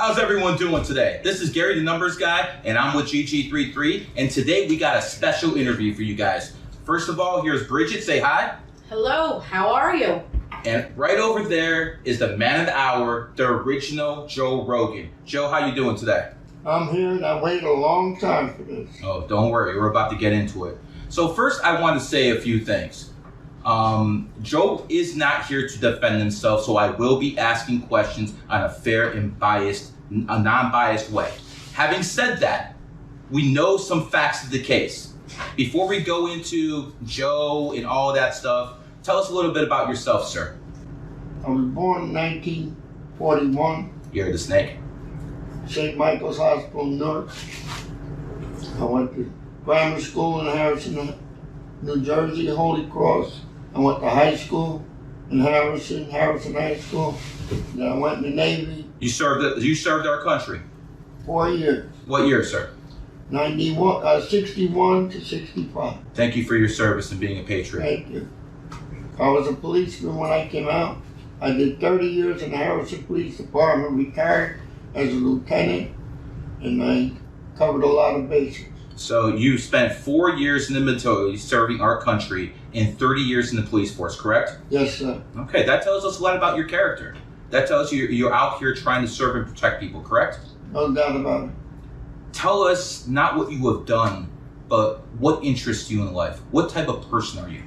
How's everyone doing today? This is Gary the Numbers Guy, and I'm with GG33, and today we got a special interview for you guys. First of all, here's Bridget. Say hi. Hello, how are you? And right over there is the man of the hour, the original Joe Rogan. Joe, how you doing today? I'm here and I waited a long time for this. Oh, don't worry. We're about to get into it. So first, I want to say a few things. Joe is not here to defend himself, so I will be asking questions on a fair and non-biased way. Having said that, we know some facts of the case. Before we go into Joe and all that stuff, tell us a little bit about yourself, sir. I was born in 1941, You're the snake. St. Michael's Hospital, Newark. I went to grammar school in Harrison, New Jersey, Holy Cross. I went to high school in Harrison High School. Then I went in the Navy. You served our country. 4 years. What year, sir? 61 to 65. Thank you for your service and being a patriot. Thank you. I was a policeman when I came out. I did 30 years in the Harrison Police Department, retired as a lieutenant, and I covered a lot of bases. So you spent 4 years in the military serving our country and 30 years in the police force, correct? Yes, sir. Okay, that tells us a lot about your character. That tells you you're out here trying to serve and protect people, correct? No doubt about it. Tell us not what you have done, but what interests you in life. What type of person are you?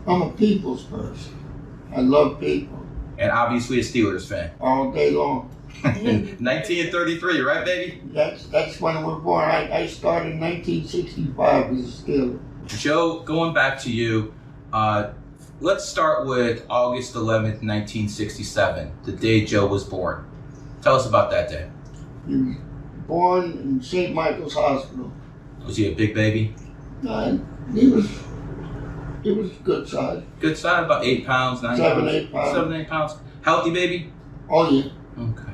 I'm a people's person. I love people. And obviously a Steelers fan. All day long. 1933, right, baby? That's when we were born. I started in 1965 as a Steeler. Joe, going back to you, let's start with August 11th, 1967, the day Joe was born. Tell us about that day. He was born in St. Michael's Hospital. Was he a big baby? He was good size. Good size, about 8 pounds, 9 7, pounds. 8 pounds. 7, 8 pounds. Healthy baby? Oh, yeah. Okay.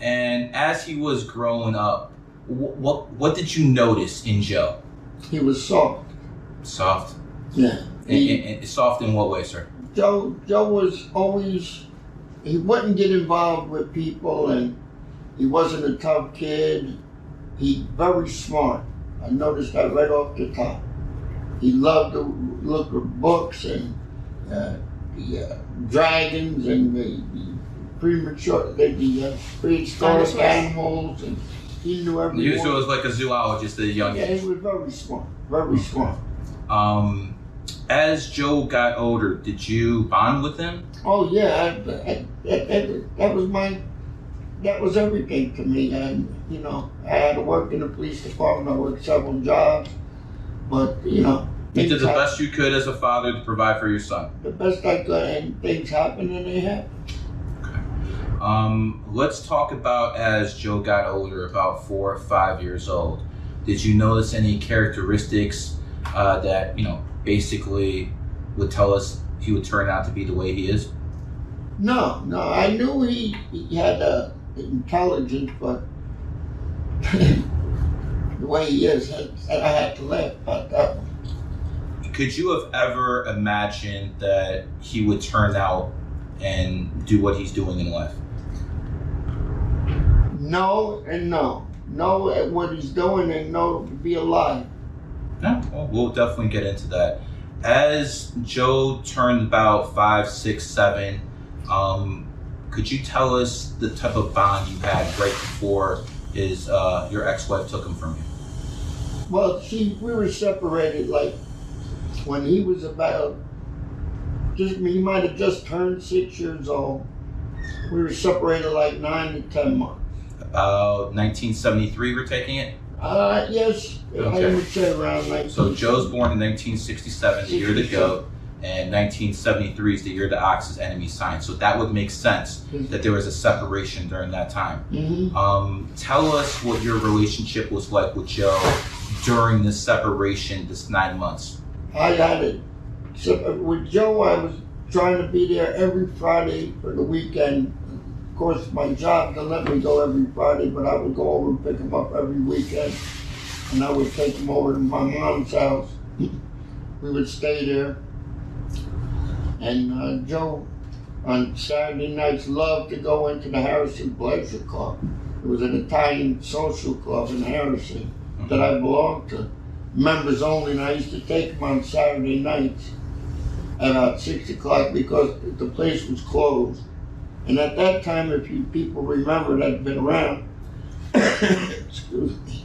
And as he was growing up, what did you notice in Joe? He was soft. Soft? Yeah. And soft in what way, sir? Joe was always, he wouldn't get involved with people, and he wasn't a tough kid. He very smart. I noticed that right off the top. He loved to look at books and the dragons and the prehistoric animals, and he knew everything. You was like a zoologist at a young age. Yeah, he was very smart. Very smart. As Joe got older, did you bond with him? Oh yeah, that was everything to me. And I had to work in the police department. I worked several jobs, but you did the best you could as a father to provide for your son. The best I could, and things happened, and they happened. Okay. Let's talk about as Joe got older, about 4 or 5 years old. Did you notice any characteristics that basically would tell us he would turn out to be the way he is? No. I knew he had intelligence, but the way he is, I had to laugh about that one. Could you have ever imagined that he would turn out and do what he's doing in life? No and no. No at what he's doing, and no to be alive. Yeah, well, we'll definitely get into that. As Joe turned about 5, 6, 7, could you tell us the type of bond you had right before your ex-wife took him from you? Well, we were separated like when he was about, he might have just turned 6 years old. We were separated like 9 to 10 months. About 1973, we're taking it? Yes, Okay. I would say around 19. So Joe's born in 1967, the year of the goat, and 1973 is the year the ox is enemy sign. So that would make sense that there was a separation during that time. Mm-hmm. Tell us what your relationship was like with Joe during this separation, this 9 months. I had it. So with Joe, I was trying to be there every Friday for the weekend. Of course, my job didn't let me go every Friday, but I would go over and pick him up every weekend. And I would take him over to my mom's house. We would stay there. And Joe on Saturday nights loved to go into the Harrison Pleasure Club. It was an Italian social club in Harrison that I belonged to. Members only, and I used to take them on Saturday nights at about 6 o'clock because the place was closed. And at that time, if you people remember that had been around, excuse me,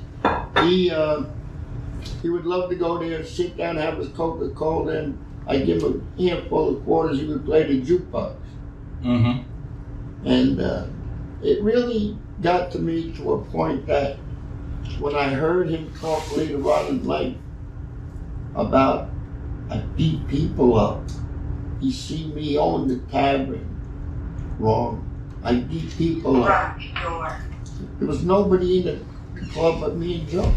he would love to go there, sit down, have his Coca-Cola, and I'd give him a handful of quarters. He would play the jukebox. Mm-hmm. And it really got to me to a point that when I heard him talk later on in life about I beat people up, he see me own the tavern. Wrong. I beat people up. There was nobody in the club but me and Joe.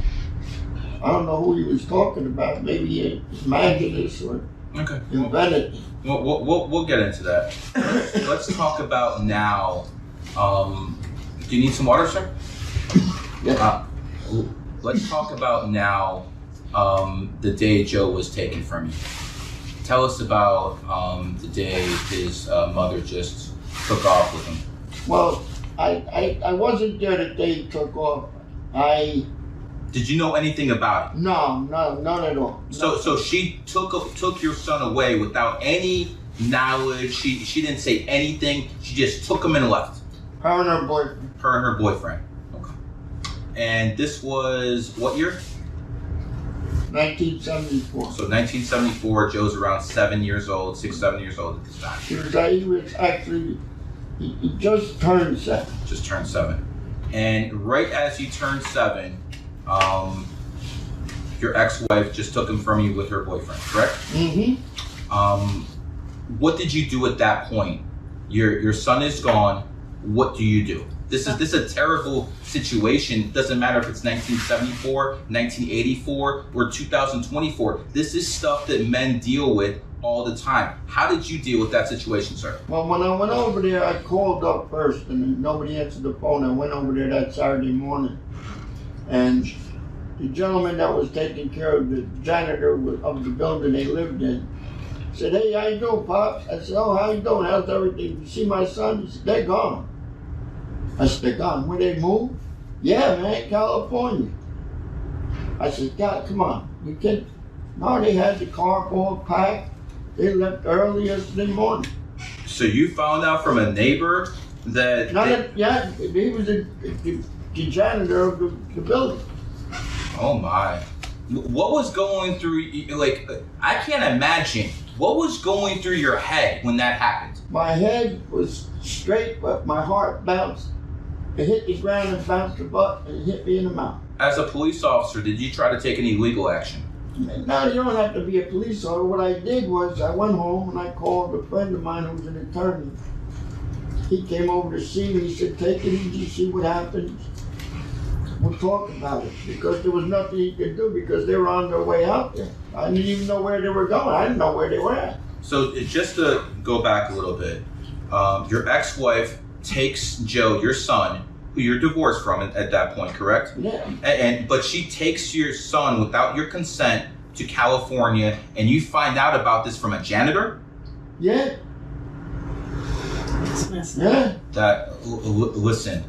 I don't know who he was talking about. Maybe he imagined this or invented it. We'll get into that. Let's talk about now. Do you need some water, sir? Yeah. Let's talk about now the day Joe was taken from you. Tell us about the day his mother just took off with him. Well, I wasn't there the day he took off. Did you know anything about it? No, none at all. So she took your son away without any knowledge. She didn't say anything. She just took him and left. Her and her boyfriend. Her and her boyfriend. Okay. And this was what year? 1974. So 1974. Joe's around 7 years old, 7 years old at this time. He was actually he just turned 7. Just turned 7. And right as he turned 7. Your ex-wife just took him from you with her boyfriend, correct? Mm-hmm. What did you do at that point? Your son is gone. What do you do? This is a terrible situation. It doesn't matter if it's 1974, 1984, or 2024. This is stuff that men deal with all the time. How did you deal with that situation, sir? Well, when I went over there, I called up first, and nobody answered the phone. I went over there that Saturday morning. And the gentleman that was taking care of the janitor of the building they lived in said, "Hey, how you doing, Pops?" I said, "Oh, how you doing? How's everything? You see my son?" He said, "They're gone." I said, "They're gone? Where they moved?" "Yeah, man, California." I said, "God, come on. You can't." No, they had the car all packed. They left early yesterday morning. So you found out from a neighbor that... He was the janitor of the building. Oh my. What was going through, like, I can't imagine. What was going through your head when that happened? My head was straight, but my heart bounced. It hit the ground and bounced the butt and hit me in the mouth. As a police officer, did you try to take any legal action? No, you don't have to be a police officer. What I did was I went home and I called a friend of mine who's an attorney. He came over to see me. He said, "Take it easy, see what happens. We'll talk about it," because there was nothing he could do because they were on their way out there. I didn't even know where they were going. I didn't know where they were at. So just to go back a little bit, your ex-wife takes Joe, your son, who you're divorced from at that point, correct? Yeah. But she takes your son without your consent to California, and you find out about this from a janitor? Yeah. Yeah. Listen,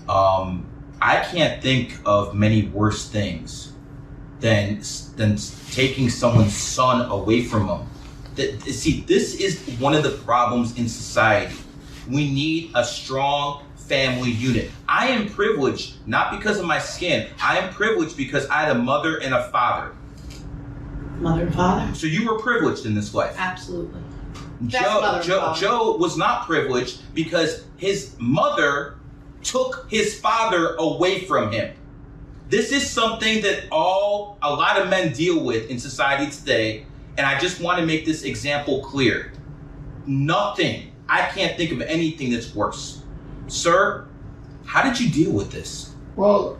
I can't think of many worse things than taking someone's son away from them. See, this is one of the problems in society. We need a strong family unit. I am privileged, not because of my skin. I am privileged because I had a mother and a father. Mother and father? So you were privileged in this life. Absolutely. Joe was not privileged because his mother took his father away from him. This is something that a lot of men deal with in society today, and I just want to make this example clear. I can't think of anything that's worse. Sir, how did you deal with this? Well,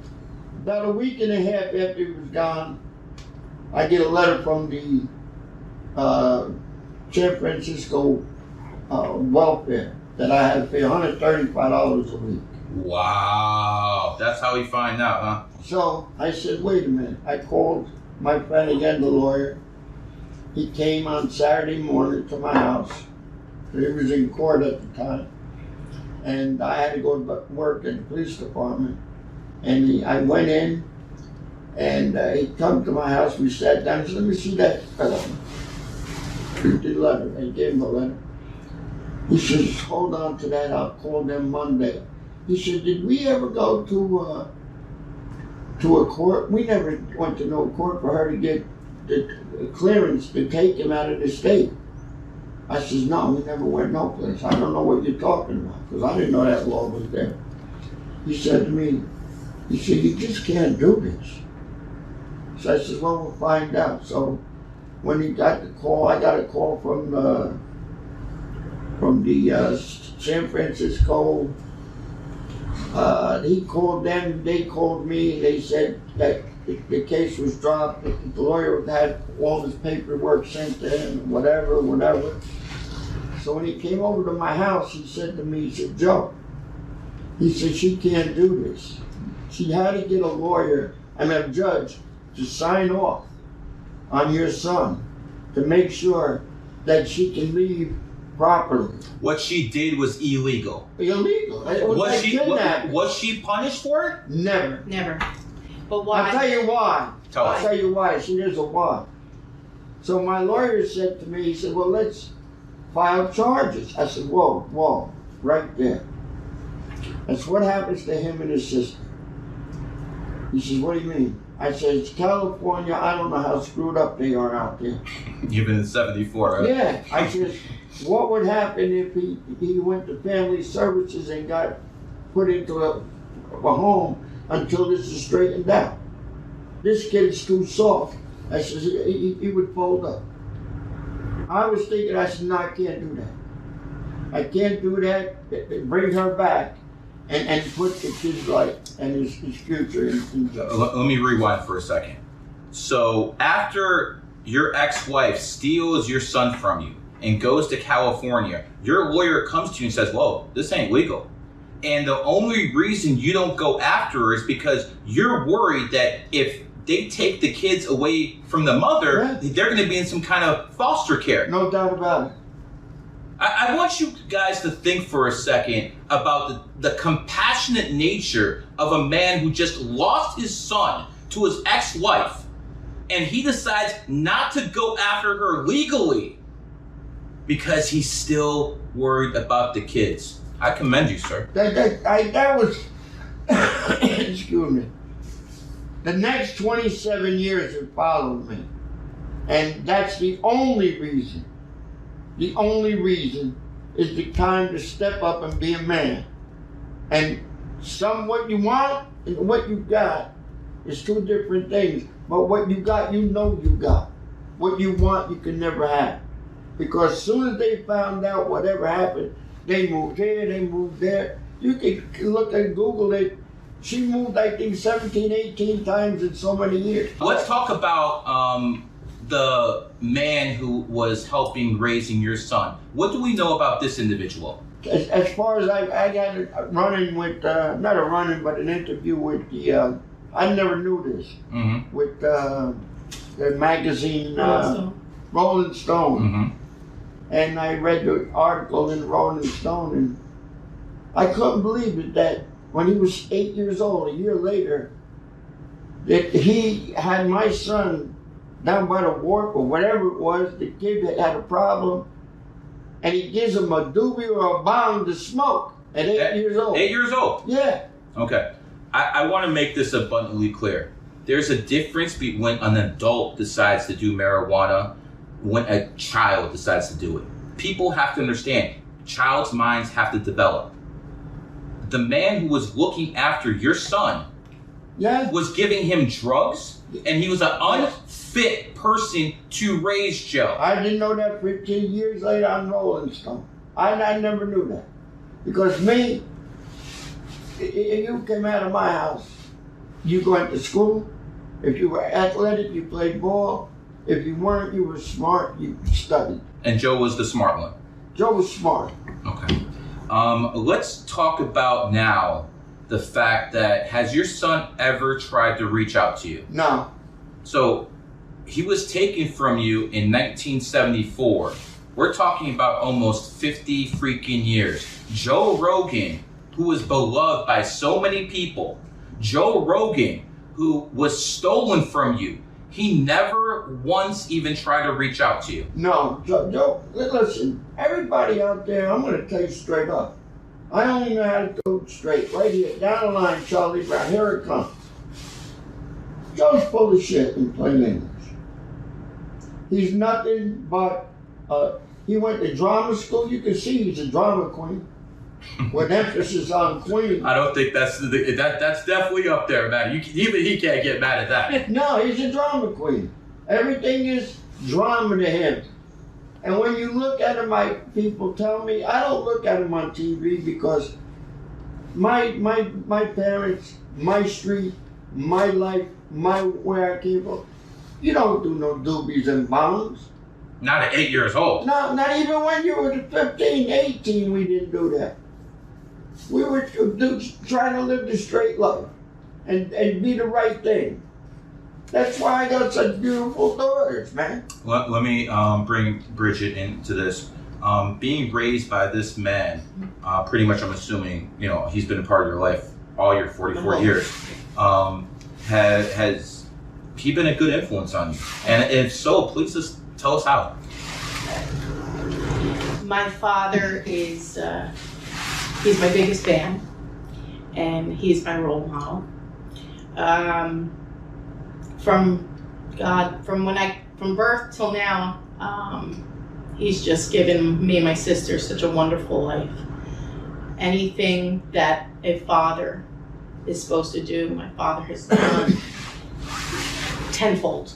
about a week and a half after he was gone, I get a letter from the San Francisco welfare that I had to pay $135 a week. Wow, that's how we find out, huh? So I said, wait a minute. I called my friend again, the lawyer. He came on Saturday morning to my house He was in court at the time. And I had to go to work in the police department. And I went in, and he come to my house. We sat down and said, let me see that the letter. I gave him a letter. He says, hold on to that, I'll call them Monday. He said, did we ever go to a court? We never went to no court for her to get the clearance to take him out of the state. I says, no, we never went no place. I don't know what you're talking about, because I didn't know that law was there. He said to me, he said, you just can't do this. So I says, well, we'll find out. So when he got the call, I got a call from the San Francisco. He called them, they called me, they said that the case was dropped, the lawyer had all his paperwork sent to him, whatever. So when he came over to my house, he said to me, he said, Joe, he said, she can't do this. She had to get a judge to sign off on your son to make sure that she can leave properly. What she did was illegal. Illegal. Was she punished for it? Never. Never. But why? I'll tell you why. I'll tell you why. See, there's a why. So my lawyer said to me, he said, well, let's file charges. I said, whoa, right there. That's what happens to him and his sister. He says, what do you mean? I said, it's California. I don't know how screwed up they are out there. You've been in 74, right? Yeah. I said, what would happen if he went to family services and got put into a home until this is straightened out? This kid's too soft. I said, he would fold up. I was thinking, I said, no, I can't do that. I can't do that. Bring her back and put the kid's life and his future in jeopardy. Let me rewind for a second. So after your ex-wife steals your son from you and goes to California, your lawyer comes to you and says, whoa, this ain't legal. And the only reason you don't go after her is because you're worried that if they take the kids away from the mother, they're going to be in some kind of foster care. No doubt about it. I want you guys to think for a second about the compassionate nature of a man who just lost his son to his ex-wife, and he decides not to go after her legally because he's still worried about the kids. I commend you, sir. That was, excuse me. The next 27 years have followed me. And that's the only reason is the time to step up and be a man. And what you want and what you got is two different things. But what you got, you know you got. What you want, you can never have. Because as soon as they found out whatever happened, they moved here, they moved there. You can look and Google it. She moved, I think, 17, 18 times in so many years. Let's talk about the man who was helping raising your son. What do we know about this individual? As far as I got a run-in with, not a run-in, but an interview with the, I never knew this, with the magazine, Rolling Stone. And I read the article in Rolling Stone, and I couldn't believe it that when he was 8 years old, a year later, that he had my son down by the wharf or whatever it was. The kid had a problem, and he gives him a doobie or a bomb to smoke at 8 years old. 8 years old? Yeah. Okay. I want to make this abundantly clear. There's a difference between when an adult decides to do marijuana when a child decides to do it. People have to understand, child's minds have to develop. The man who was looking after your son was giving him drugs, and he was an unfit person to raise Joe. I didn't know that 15 years later on Rolling Stone. I never knew that. Because me, if you came out of my house, you went to school. If you were athletic, you played ball. If you weren't, you were smart, you studied. And Joe was the smart one? Joe was smart. Okay. Let's talk about now the fact that, has your son ever tried to reach out to you? No. So he was taken from you in 1974. We're talking about almost 50 freaking years. Joe Rogan, who was beloved by so many people. Joe Rogan, who was stolen from you. He never once even tried to reach out to you. No, Joe, listen, everybody out there, I'm going to tell you straight up. I only know how to go straight. Right here, down the line, Charlie Brown. Here it comes. Joe's full of shit in plain English. He's nothing but, he went to drama school. You can see he's a drama queen. With emphasis on queen. I don't think that's definitely up there, man. Even he can't get mad at that. No, he's a drama queen. Everything is drama to him. And when you look at him, people tell me, I don't look at him on TV because my parents, my street, my life, where I came from, you don't do no doobies and bombs. Not at 8 years old. No, not even when you were 15, 18, we didn't do that. We were trying to live the straight life and be the right thing. That's why I got such beautiful daughters, man. Let me bring Bridget into this. Being raised by this man, pretty much I'm assuming, he's been a part of your life all your 44 years. Has he been a good influence on you? And if so, please just tell us how. My father is, he's my biggest fan, and he's my role model. From birth till now, he's just given me and my sister such a wonderful life. Anything that a father is supposed to do, my father has done tenfold.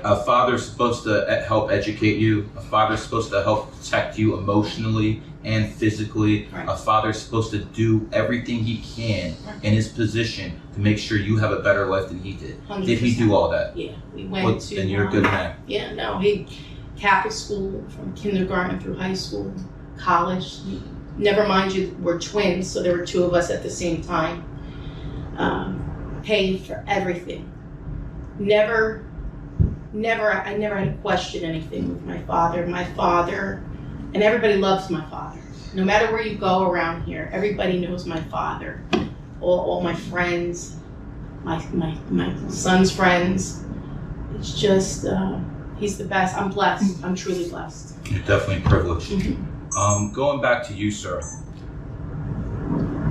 A father's supposed to help educate you. A father's supposed to help protect you emotionally and physically. Right. A father's supposed to do everything he can in his position to make sure you have a better life than he did. 100%. Did he do all that? Yeah, we went to. Then you're a good man. Yeah, no, he Catholic school from kindergarten through high school, college. Never mind you, we're twins, so there were two of us at the same time. Paid for everything. I never had to question anything with my father. My father, and everybody loves my father. No matter where you go around here, everybody knows my father. All my friends, my son's friends. It's just, he's the best. I'm blessed. I'm truly blessed. You're definitely privileged. Mm-hmm. Going back to you, sir.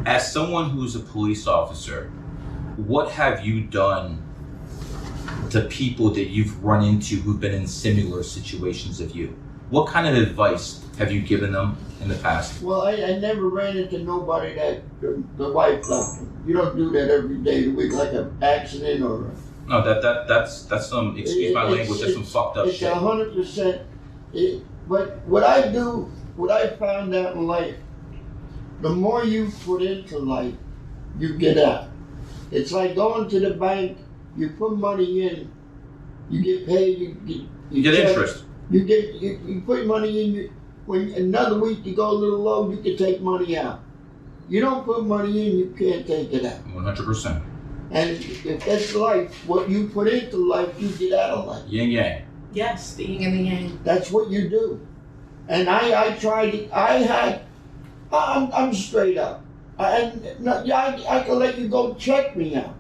As someone who's a police officer, what have you done to people that you've run into who've been in similar situations of you? What kind of advice have you given them in the past? Well, I never ran into nobody that the wife left them. You don't do that every day of the week, like an accident or. No, that's some, excuse my language, that's some fucked up shit. It's 100%. But what I found out in life, the more you put into life, you get out. It's like going to the bank. You put money in, you get paid. You get interest. You put money in. When another week you go a little low, you can take money out. You don't put money in, you can't take it out. 100%. And if that's life, what you put into life, you get out of life. Yin yang. Yes, the yin and the yang. That's what you do. And I tried it. I'm straight up. I can let you go check me out.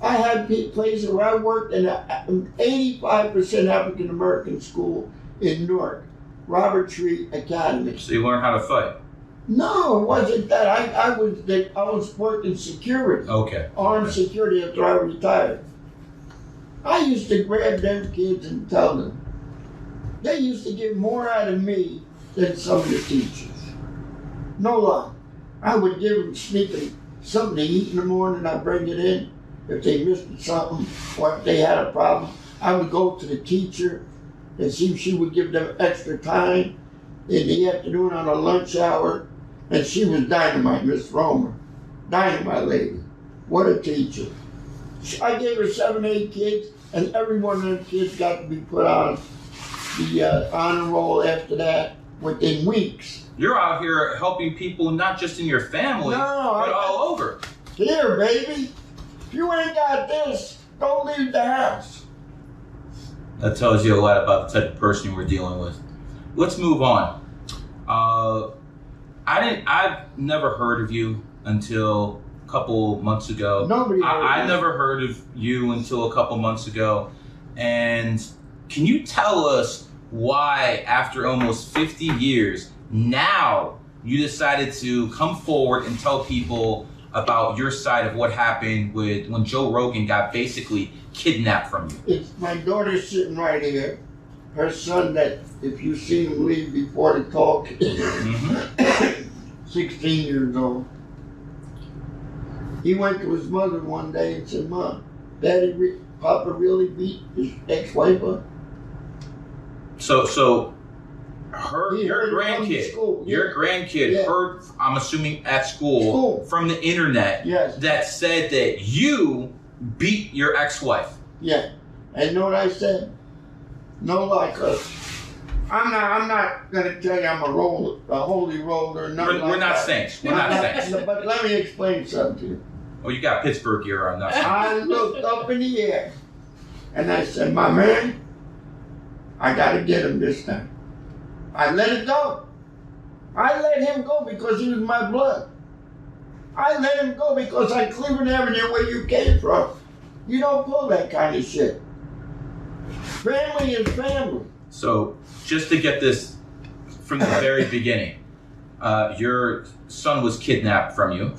I had places where I worked in an 85% African American school in Newark, Robert Tree Academy. So you learn how to fight? No, it wasn't that. I was working security. Okay. Armed security after I retired. I used to grab them kids and tell them. They used to get more out of me than some of the teachers. No lie. I would give them sneaking something to eat in the morning. I'd bring it in. If they missed something or if they had a problem, I would go to the teacher and see if she would give them extra time in the afternoon on a lunch hour. And she was dynamite, Miss Romer. Dynamite lady. What a teacher. I gave her 7, 8 kids, and every one of them kids got to be put on the honor roll after that within weeks. You're out here helping people not just in your family, but all over. Here, baby. If you ain't got this, don't leave the house. That tells you a lot about the type of person we're dealing with. let's move on. I've never heard of you until a couple months ago. Nobody. I never heard of you until a couple months ago. And can you tell us why, after almost 50 years, now you decided to come forward and tell people about your side of what happened with when Joe Rogan got basically kidnapped from you? It's my daughter sitting right here. Her son, that if you see him leave before the talk, 16 years old. He went to his mother one day and said, "Mom, Papa really beat his ex-wife up?" So your grandkid, Yeah. heard, I'm assuming at school, from the internet, Yes. that said that you beat your ex-wife. Yeah. And you know what I said? No, like I'm not gonna tell you I'm a holy roller. We're not saints. We're not saints. But let me explain something to you. Oh, you got Pittsburgh gear on. That's I looked up in the air and I said, "My man, I gotta get him this time." I let it go. I let him go because he was my blood. I let him go because on Cleveland Avenue, where you came from, you don't pull that kind of shit. Family is family. So, just to get this from the very beginning, your son was kidnapped from you,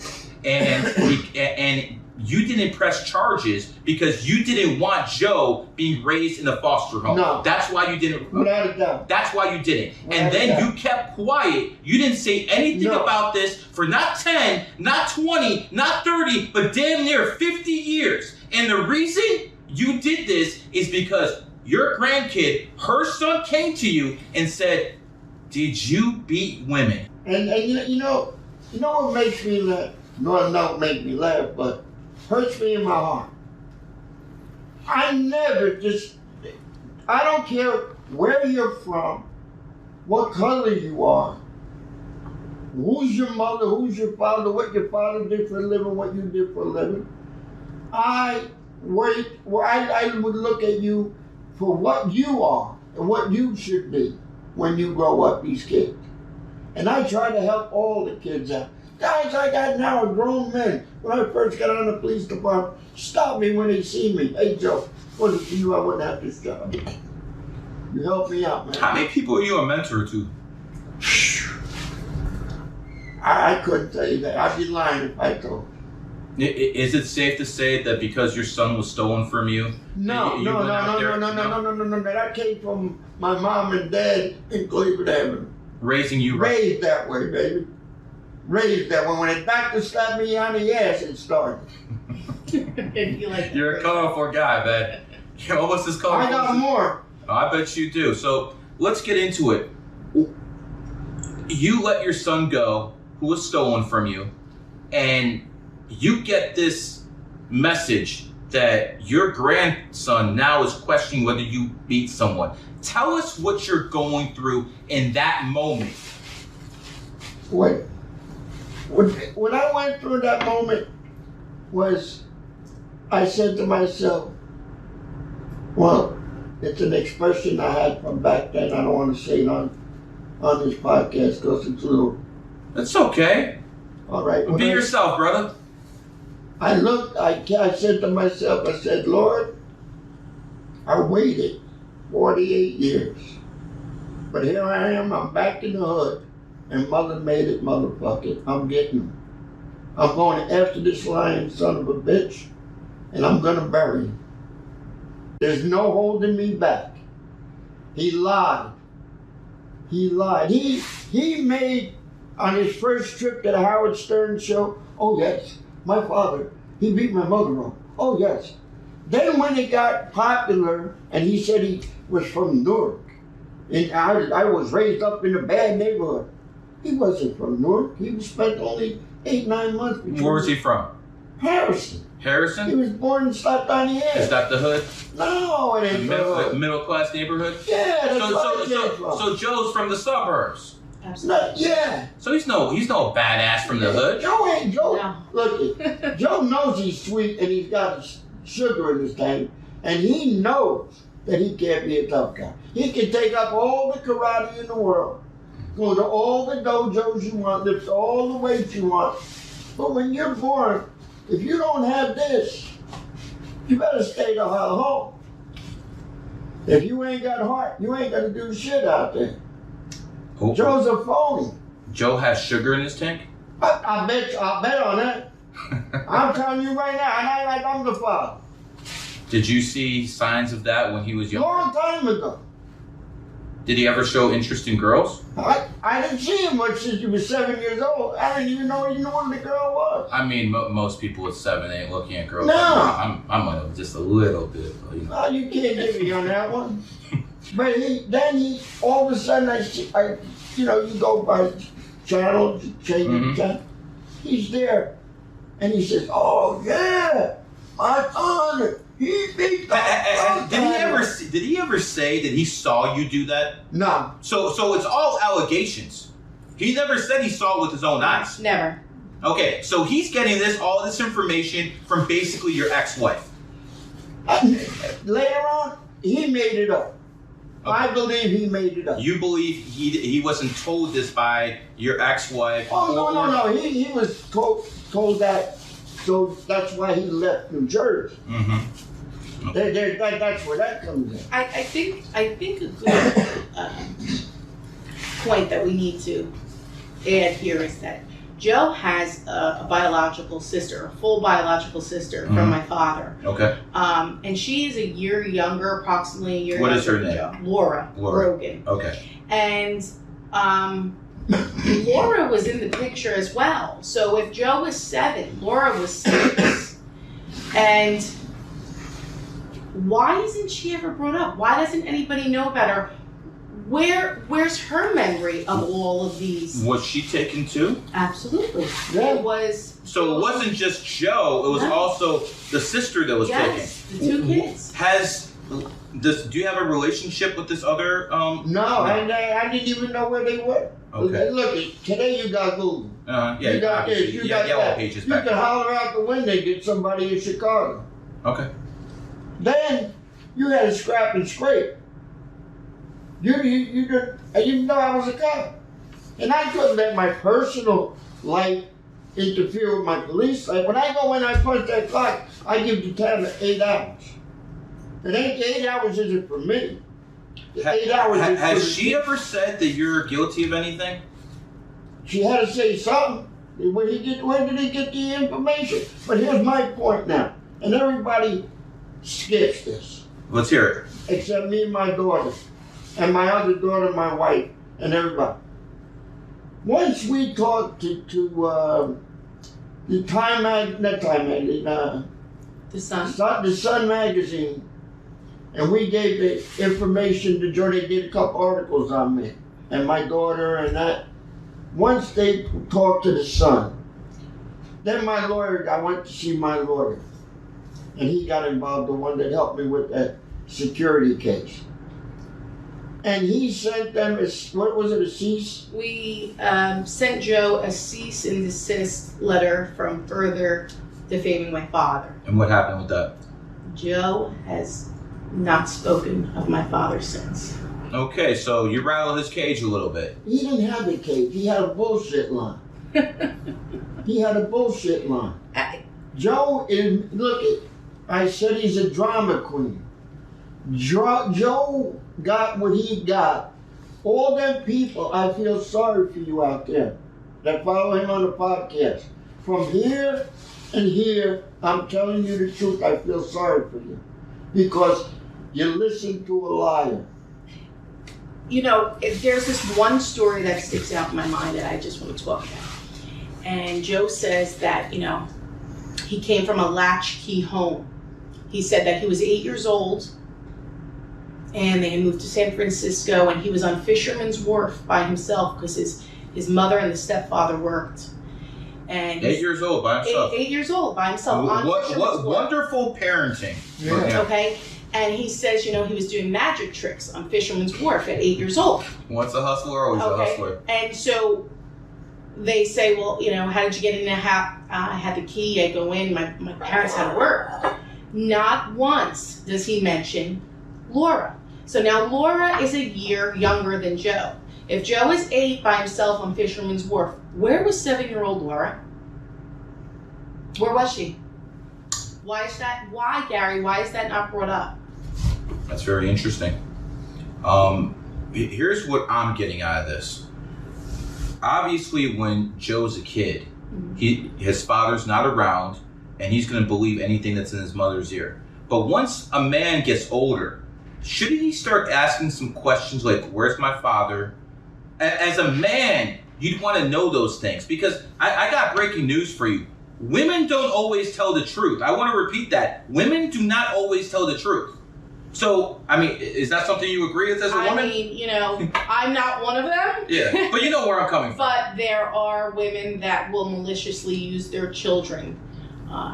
and you didn't press charges because you didn't want Joe being raised in a foster home. No. That's why you didn't. Without a doubt. That's why you didn't. Without And a then doubt. you kept quiet. You didn't say anything No. about this for not 10, not 20, not 30, but damn near 50 years. And the reason you did this is because your grandkid, her son, came to you and said, "Did you beat women?" And you know what makes me laugh? No, don't make me laugh, but hurts me in my heart. I don't care where you're from, what color you are, who's your mother, who's your father, what your father did for a living, what you did for a living. I would look at you for what you are and what you should be when you grow up, these kids. And I try to help all the kids out. Guys I got now are grown men. When I first got on the police department, stop me when they see me. "Hey, Joe, what if you I wouldn't have this job? You help me out, man." How many people are you a mentor to? I couldn't tell you that. I'd be lying if I told. Is it safe to say that because your son was stolen from you? No. That came from my mom and dad in Cleveland Avenue. Raising you right. Raised that way, baby. Raised that way. When the doctor slapped me on the ass, it started. You're a colorful guy, man. You're almost as colorful. I got more. I bet you do. So let's get into it. You let your son go, who was stolen from you, and you get this message that your grandson now is questioning whether you beat someone. Tell us what you're going through in that moment. What I went through that moment was, I said to myself, well, it's an expression I had from back then. I don't want to say it on this podcast because it's a little. That's okay. All right. Be yourself, brother. I said to myself, I said, Lord, I waited 48 years. But here I am, I'm back in the hood. And mother made it, motherfucker. I'm getting him. I'm going after this lying son of a bitch, and I'm going to bury him. There's no holding me back. He lied. He lied. He made, on his first trip to the Howard Stern show, "Oh yes, my father, he beat my mother up. Oh yes." Then when he got popular, and he said he was from Newark, and I was raised up in a bad neighborhood. He wasn't from Newark. He spent only 8-9 months. Where was he from? Harrison. Harrison? He was born and slapped on the ass. Is that the hood? No, it ain't the hood. Middle class neighborhood? Yeah, that's what I came from. So Joe's from the suburbs. Absolutely. Yeah. So he's no badass from the hood. Joe ain't Joe. No. Look, Joe knows he's sweet and he's got sugar in his tank, and he knows that he can't be a tough guy. He can take up all the karate in the world, go to all the dojos you want, lift all the weights you want. But when you're born, if you don't have this, you better stay the hell home. If you ain't got heart, you ain't gonna do shit out there. Oh. Joe's a phony. Joe has sugar in his tank? I'll bet on that. I'm telling you right now, and I like I'm the father. Did you see signs of that when he was young? Long time ago. Did he ever show interest in girls? I didn't see him much since he was 7 years old. I didn't even know who the girl was. I mean, most people at 7 ain't looking at girls. No. I'm just a little bit, you know. No, you can't get me on that one. But he all of a sudden you go by channel, change the channel. He's there, and he says, "Oh yeah, my son, he beat the." Did he ever say that he saw you do that? No. So it's all allegations. He never said he saw it with his own eyes. Never. Okay, so he's getting all this information from basically your ex-wife. Later on, he made it up. Okay. I believe he made it up. You believe he wasn't told this by your ex-wife? Oh no. He was told that, so that's why he left New Jersey. Mm-hmm. Okay. That's where that comes in. I think a good point that we need to add here is that Joe has a biological sister, a full biological sister from my father. Okay. And she is a year younger, approximately a year younger. What is her name? Joe. Laura. Rogan. Okay. And Laura was in the picture as well. So if Joe was 7, Laura was 6. And why isn't she ever brought up? Why doesn't anybody know about her? Where's her memory of all of these? Was she taken too? Absolutely. It was. So it wasn't just Joe, it was also the sister that was taken. Yes, the 2 kids. Do you have a relationship with this other? No, I didn't even know where they were. Okay. Look, today you got Google. Yeah, you got this, you got Yellow that. Pages You back can holler out the window and get somebody in Chicago. Okay. Then you had to scrap and scrape. You didn't know I was a cop. And I couldn't let my personal life interfere with my police life. When I go in, I punch that clock, I give the time 8 hours. It ain't 8 hours isn't for me. 8 hours is Has she ever said that you're guilty of anything? She had to say something. Where did he get the information? But here's my point now. And everybody skips this. Let's hear it. Except me and my daughter. And my other daughter, my wife, and everybody. Once we talked to the The Sun magazine, and we gave the information to Joe. They did a couple articles on me and my daughter and that. Once they talked to the Sun, then my lawyer, I went to see my lawyer, and he got involved, the one that helped me with that security case. And he sent them a cease? We sent Joe a cease and desist letter from further defaming my father. And what happened with that? Joe has not spoken of my father since. Okay, so you rattle his cage a little bit. He didn't have a cage. He had a bullshit line. He had a bullshit line. Joe is, I said he's a drama queen. Joe got what he got. All them people, I feel sorry for you out there that follow him on the podcast. From here and here, I'm telling you the truth, I feel sorry for you. Because you listen to a liar. You know, there's this one story that sticks out in my mind that I just want to talk about. And Joe says that, he came from a latchkey home. He said that he was 8 years old and they had moved to San Francisco and he was on Fisherman's Wharf by himself because his mother and the stepfather worked. And 8 years old by himself. 8 years old by himself. What wonderful parenting. Yeah. Okay. And he says, he was doing magic tricks on Fisherman's Wharf at 8 years old. Once a hustler, always a hustler. And so they say, well, how did you get in the house? I had the key, I go in, my parents had to work. Not once does he mention Laura. So now Laura is a year younger than Joe. If Joe is 8 by himself on Fisherman's Wharf, where was 7-year-old Laura? Where was she? Why is that? Why, Gary? Why is that not brought up? That's very interesting. Here's what I'm getting out of this. Obviously, when Joe's a kid, his father's not around, and he's going to believe anything that's in his mother's ear. But once a man gets older, shouldn't he start asking some questions like, where's my father? As a man, you'd want to know those things, because I got breaking news for you. Women don't always tell the truth. I want to repeat that. Women do not always tell the truth. So, I mean, is that something you agree with as a woman? I mean, you know, I'm not one of them. Yeah, but you know where I'm coming from. But there are women that will maliciously use their children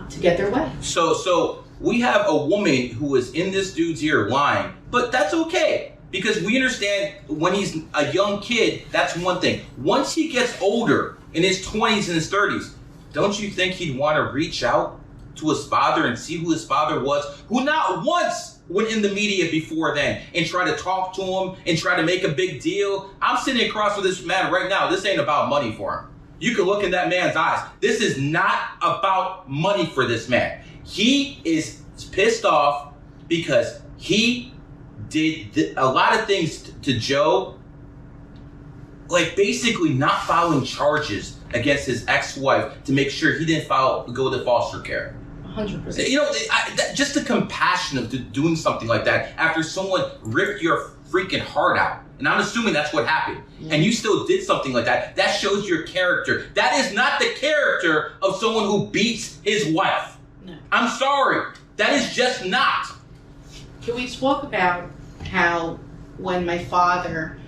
to get their way. So we have a woman who is in this dude's ear lying, but that's okay, because we understand when he's a young kid, that's one thing. Once he gets older, in his 20s and his 30s, don't you think he'd want to reach out to his father and see who his father was, who not once went in the media before then and try to talk to him and try to make a big deal? I'm sitting across with this man right now. This ain't about money for him. You can look in that man's eyes. This is not about money for this man. He is pissed off because he did a lot of things to Joe, like basically not filing charges against his ex-wife to make sure he didn't go to foster care. 100%. You know, just the compassion of doing something like that after someone ripped your freaking heart out. And I'm assuming that's what happened. Yeah. And you still did something like that. That shows your character. That is not the character of someone who beats his wife. No. I'm sorry. That is just not. Can we talk about how when my father,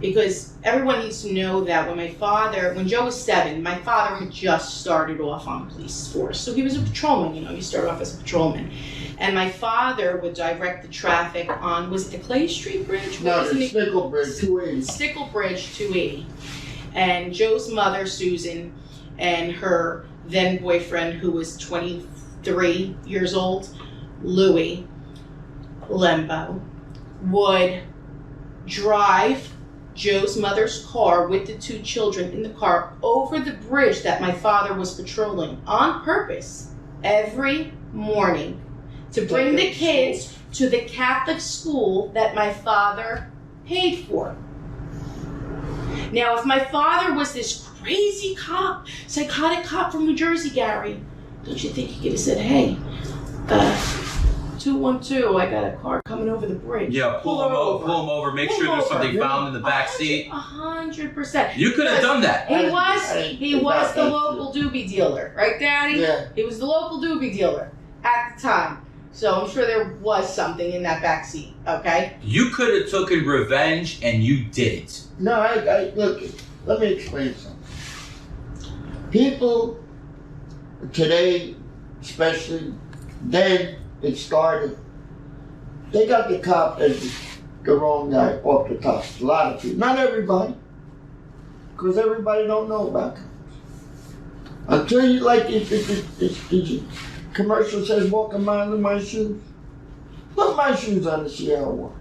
because everyone needs to know that when Joe was 7, my father had just started off on the police force. So he was a patrolman, you know, he started off as a patrolman. And my father would direct the traffic on, was it the Clay Street Bridge? No, the Stickle Bridge, 280. Stickle Bridge, 280. And Joe's mother, Susan, and her then boyfriend, who was 23 years old, Louis Lembo, would drive Joe's mother's car with the 2 children in the car over the bridge that my father was patrolling on purpose every morning to bring the kids to the Catholic school that my father paid for. Now, if my father was this crazy cop, psychotic cop from New Jersey, Gary, don't you think he could have said, hey, 212, I got a car coming over the bridge. Yeah, pull him over, make sure there's something found in the back seat. 100%. You could have done that. He was the local doobie dealer, right, Daddy? Yeah. He was the local doobie dealer at the time. So I'm sure there was something in that back seat, okay? You could have taken revenge and you didn't. No, look, let me explain something. People today, especially then it started, they got the cop as the wrong guy off the top. A lot of people, not everybody, because everybody don't know about cops. Until you, like, the commercial says, walk a mile in my shoes. Put my shoes on to see how it works.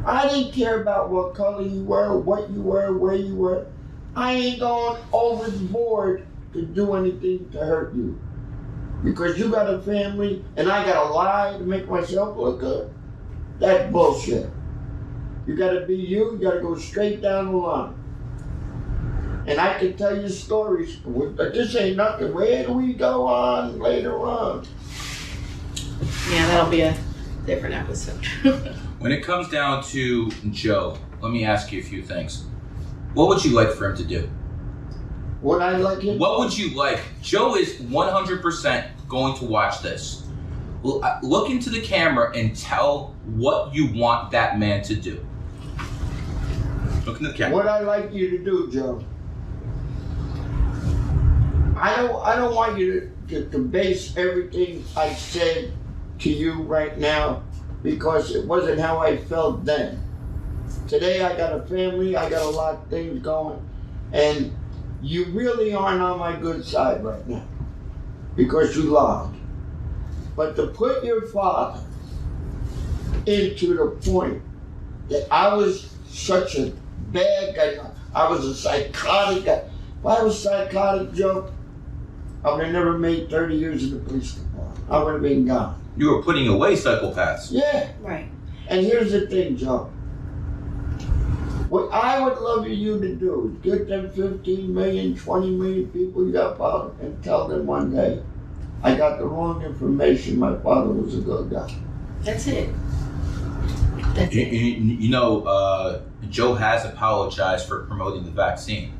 I didn't care about what color you were, what you were, where you were. I ain't going overboard to do anything to hurt you. Because you got a family and I gotta lie to make myself look good. That's bullshit. You gotta be you gotta go straight down the line. And I can tell you stories, but this ain't nothing. Where do we go on later on? Yeah, that'll be a different episode. When it comes down to Joe, let me ask you a few things. What would you like for him to do? Would I like him? What would you like? Joe is 100% going to watch this. Look into the camera and tell what you want that man to do. Look into the camera. What I like you to do, Joe. I don't want you to base everything I said to you right now because it wasn't how I felt then. Today I got a family, I got a lot of things going, and you really aren't on my good side right now because you lied. But to put your father into the point that I was such a bad guy, I was a psychotic guy. If I was psychotic, Joe, I would have never made 30 years in the police department. I would have been gone. You were putting away psychopaths. Yeah. Right. And here's the thing, Joe. What I would love you to do is get them 15 million, 20 million people you got followed and tell them one day, I got the wrong information, my father was a good guy. That's it. That's it. You know, Joe has apologized for promoting the vaccine.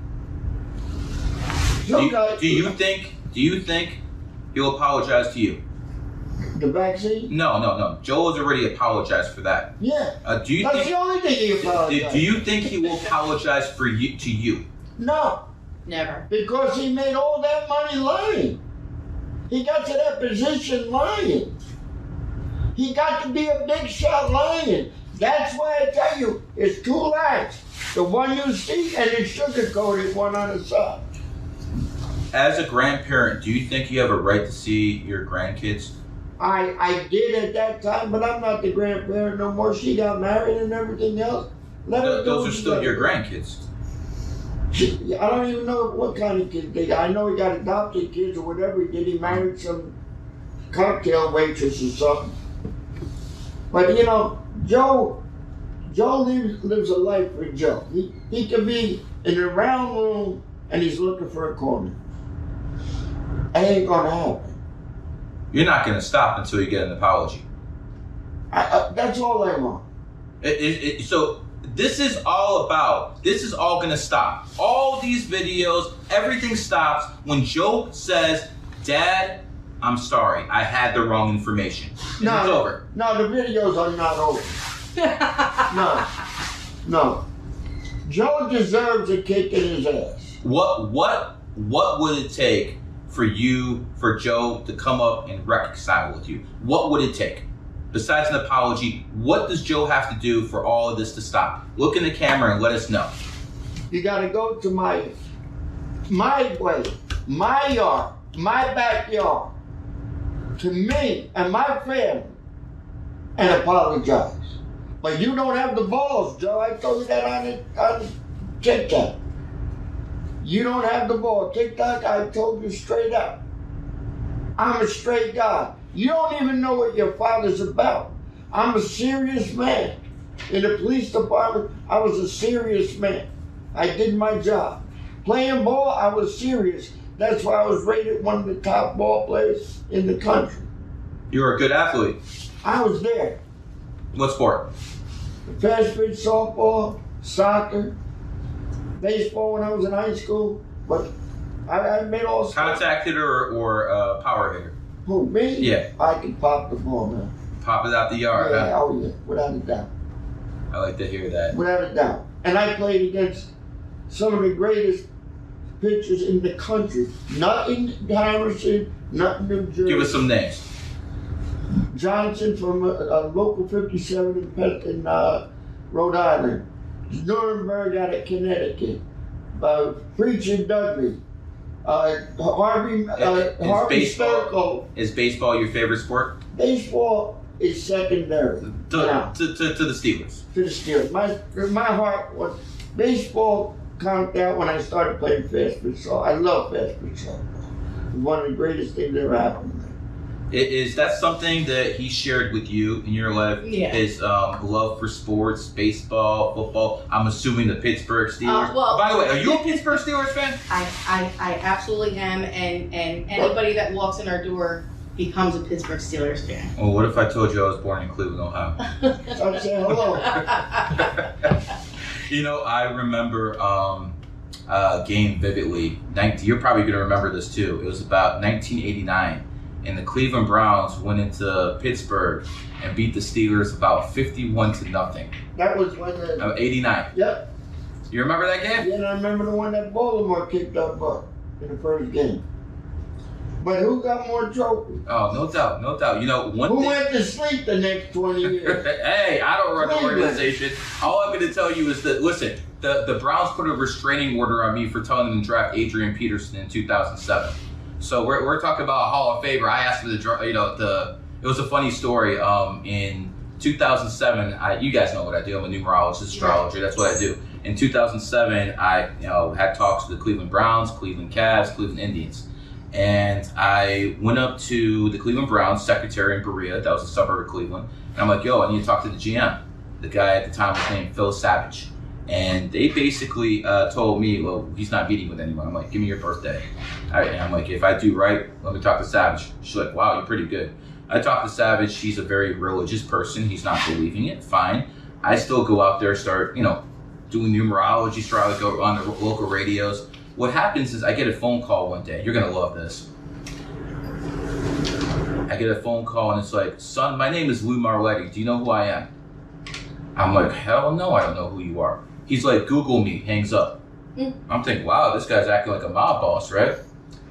Do you think he'll apologize to you? The vaccine? No. Joe has already apologized for that. Yeah. That's the only thing he apologized. Do you think he will apologize to you? No. Never. Because he made all that money lying. He got to that position lying. He got to be a big shot lying. That's why I tell you, it's two lies. The one you see and the sugar-coated one on the side. As a grandparent, do you think you have a right to see your grandkids? I did at that time, but I'm not the grandparent no more. She got married and everything else. Those are still your grandkids. I don't even know what kind of kids they got. I know he got adopted kids or whatever he did. He married some cocktail waitress or something. But you know, Joe lives a life for Joe. He could be in a round room and he's looking for a corner. It ain't gonna happen. You're not going to stop until you get an apology. That's all I want. So this is all going to stop. All these videos, everything stops when Joe says, Dad, I'm sorry, I had the wrong information. And it's over. No, the videos are not over. No. Joe deserves a kick in his ass. What would it take for Joe to come up and reconcile with you? What would it take? Besides an apology, what does Joe have to do for all of this to stop? Look in the camera and let us know. You gotta go to my way, my yard, my backyard, to me and my family, and apologize. But you don't have the balls, Joe. I told you that on TikTok. You don't have the ball. TikTok, I told you straight up. I'm a straight guy. You don't even know what your father's about. I'm a serious man. In the police department, I was a serious man. I did my job. Playing ball, I was serious. That's why I was rated one of the top ball players in the country. You were a good athlete. I was there. What sport? Fast pitch, softball, soccer, baseball when I was in high school, but I made all sports. Contact hitter or power hitter? Who, me? Yeah. I can pop the ball, man. Pop it out the yard, Yeah, huh? oh yeah, without a doubt. I like to hear that. Without a doubt. And I played against some of the greatest pitchers in the country. Not in Harrison, not in New Jersey. Give us some names. Johnson from local 57 in Rhode Island. Nuremberg out of Connecticut. Preacher Dudley. Harvey Sturkle. Is baseball your favorite sport? Baseball is secondary. To the Steelers. To the Steelers. My heart was baseball conked out when I started playing fast pitch softball. I love fast pitch softball. It's one of the greatest things that ever happened to me. Is that something that he shared with you in your life? Yeah. His love for sports, baseball, football. I'm assuming the Pittsburgh Steelers. Well, by the way, are you a Pittsburgh Steelers fan? I absolutely am, and anybody that walks in our door becomes a Pittsburgh Steelers fan. Well, what if I told you I was born in Cleveland, Ohio? So I'd say hello. You know, I remember a game vividly. You're probably going to remember this too. It was about 1989. And the Cleveland Browns went into Pittsburgh and beat the Steelers about 51-0. That was when 89. Yep. You remember that game? Yeah, and I remember the one that Baltimore kicked up in the first game. But who got more trophies? Oh, no doubt. You know, who went to sleep the next 20 years? Hey, I don't run the organization. All I'm going to tell you is that, listen, the Browns put a restraining order on me for telling them to draft Adrian Peterson in 2007. So we're talking about a Hall of Famer. I asked him to It was a funny story. In 2007, you guys know what I do. I'm a numerologist, astrologer. That's what I do. In 2007, I had talks with the Cleveland Browns, Cleveland Cavs, Cleveland Indians. And I went up to the Cleveland Browns secretary in Berea, that was a suburb of Cleveland. And I'm like, yo, I need to talk to the GM. The guy at the time was named Phil Savage. And they basically told me, well, he's not meeting with anyone. I'm like, give me your birthday. And I'm like, if I do right, let me talk to Savage. She's like, wow, you're pretty good. I talked to Savage. He's a very religious person. He's not believing it. Fine. I still go out there, start, doing numerology, try to go on the local radios. What happens is I get a phone call one day. You're going to love this. I get a phone call and it's like, son, my name is Lou Marletti. Do you know who I am? I'm like, hell no, I don't know who you are. He's like, Google me, hangs up. I'm thinking, wow, this guy's acting like a mob boss, right?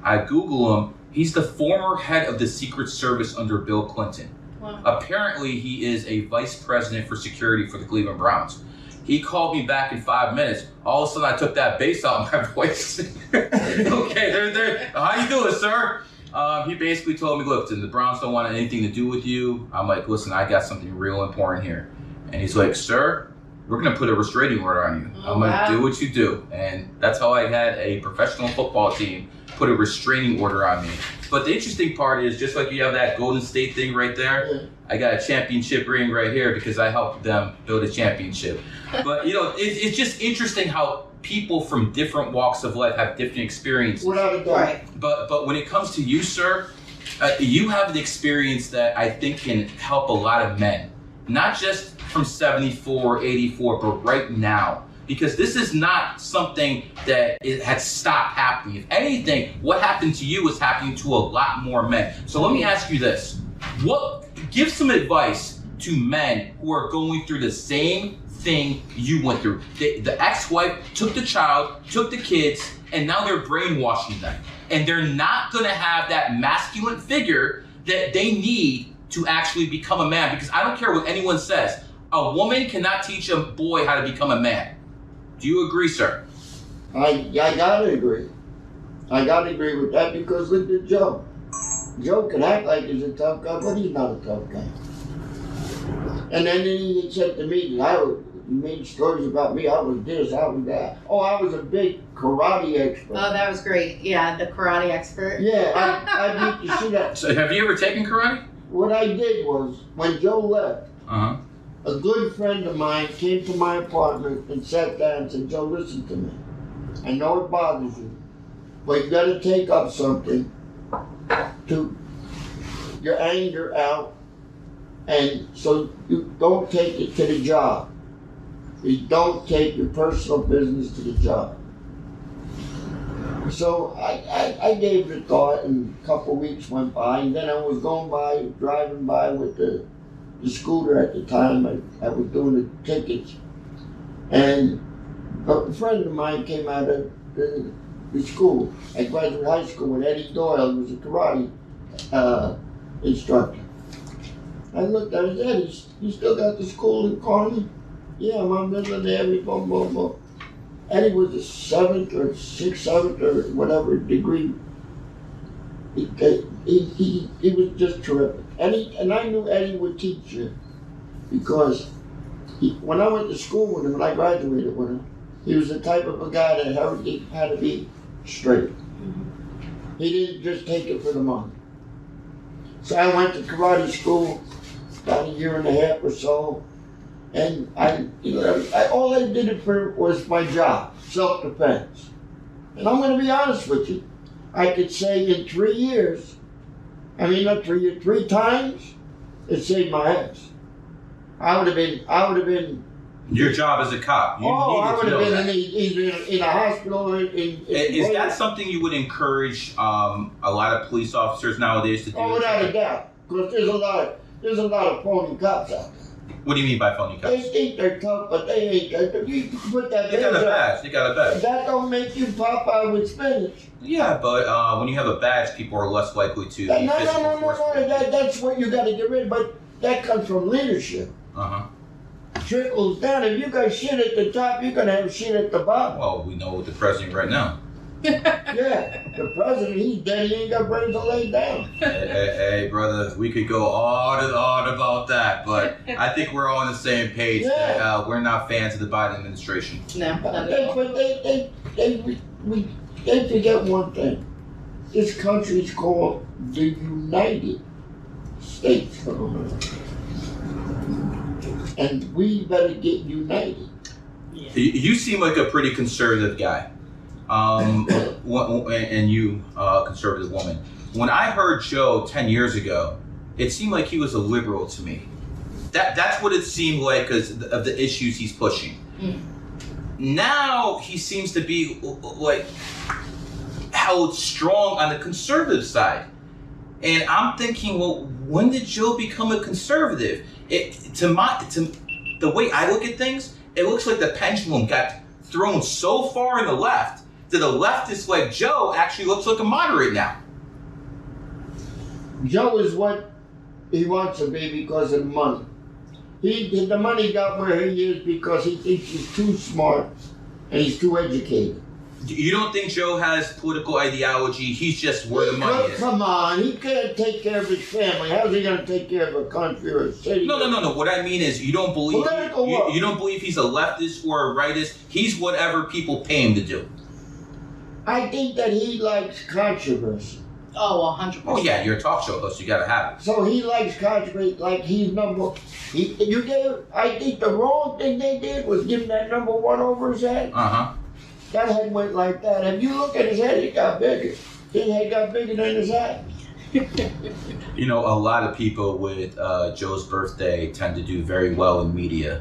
I Google him. He's the former head of the Secret Service under Bill Clinton. Wow. Apparently, he is a vice president for security for the Cleveland Browns. He called me back in 5 minutes. All of a sudden, I took that bass out of my voice. Okay, there. How you doing, sir? He basically told me, look, the Browns don't want anything to do with you. I'm like, listen, I got something real important here. And he's like, sir, we're going to put a restraining order on you. I'm like, do what you do. And that's how I had a professional football team put a restraining order on me. But the interesting part is, just like you have that Golden State thing right there, I got a championship ring right here because I helped them build a championship. But, it's just interesting how people from different walks of life have different experiences. Without a doubt. Right. But when it comes to you, sir, you have an experience that I think can help a lot of men. Not just from 74, 84, but right now. Because this is not something that it had stopped happening. If anything, what happened to you is happening to a lot more men. So let me ask you this. Give some advice to men who are going through the same thing you went through. The ex-wife took the child, took the kids, and now they're brainwashing them. And they're not going to have that masculine figure that they need to actually become a man. Because I don't care what anyone says. A woman cannot teach a boy how to become a man. Do you agree, sir? I gotta agree. I gotta agree with that because look at Joe. Joe can act like he's a tough guy, but he's not a tough guy. And then he said to me that he made stories about me. I was this, I was that. Oh, I was a big karate expert. Oh, that was great. Yeah, the karate expert. Yeah, I need to see that. So have you ever taken karate? What I did was, when Joe left, a good friend of mine came to my apartment and sat down and said, Joe, listen to me. I know it bothers you, but you got to take up something to your anger out, and so you don't take it to the job. You don't take your personal business to the job. So I gave it a thought, and a couple of weeks went by, and then I was driving by with the scooter at the time. I was doing the tickets, and a friend of mine came out of the school. I graduated high school with Eddie Doyle, who was a karate instructor. I looked at him and said, Eddie, you still got the school in Kearney? Yeah, my military, boom, boom, boom. Eddie was a 7th or 6th, 7th or whatever degree. He was just terrific. And I knew Eddie would teach you because when I went to school with him, when I graduated with him, he was the type of a guy that everything had to be straight. He didn't just take it for the money. So I went to karate school about a year and a half or so, and all I did it for was my job, self-defense. And I'm going to be honest with you. I could say in 3 years, not 3 years, 3 times, it saved my ass. I would have been. Your job as a cop. I would have been in a hospital. Is that something you would encourage a lot of police officers nowadays to do? Oh, without a doubt, because there's a lot of phony cops out there. What do you mean by phony cops? They think they're tough, but they ain't. You put that. They got a badge. They got a badge. That don't make you pop out with spinach. Yeah, but when you have a badge, people are less likely to. No. That's what you got to get rid of. But that comes from leadership. Trickles down. If you got shit at the top, you're gonna have shit at the bottom. Well, we know with the president right now. Yeah, the president, he's dead. He ain't got brains to lay down. Hey, brother, we could go on and on about that, but I think we're all on the same page that we're not fans of the Biden administration. No, not at all. But they forget one thing. This country is called the United States of America. And we better get united. You seem like a pretty conservative guy. And you, conservative woman. When I heard Joe 10 years ago, it seemed like he was a liberal to me. That's what it seemed like because of the issues he's pushing. Now he seems to be like held strong on the conservative side. And I'm thinking, well, when did Joe become a conservative? To the way I look at things, it looks like the pendulum got thrown so far in the left that a leftist like Joe actually looks like a moderate now. Joe is what he wants to be because of money. The money got where he is because he thinks he's too smart and he's too educated. You don't think Joe has political ideology? He's just where the money is. Come on, he can't take care of his family. How's he going to take care of a country or a city? No. What I mean is, you don't believe you don't believe he's a leftist or a rightist. He's whatever people pay him to do. I think that he likes controversy. Oh, 100%. Oh yeah, you're a talk show host. You gotta have it. So he likes controversy. Like he's I think the wrong thing they did was give him that #1 over his head. That head went like that. If you look at his head, it got bigger. His head got bigger than his head. You know, a lot of people with Joe's birthday tend to do very well in media.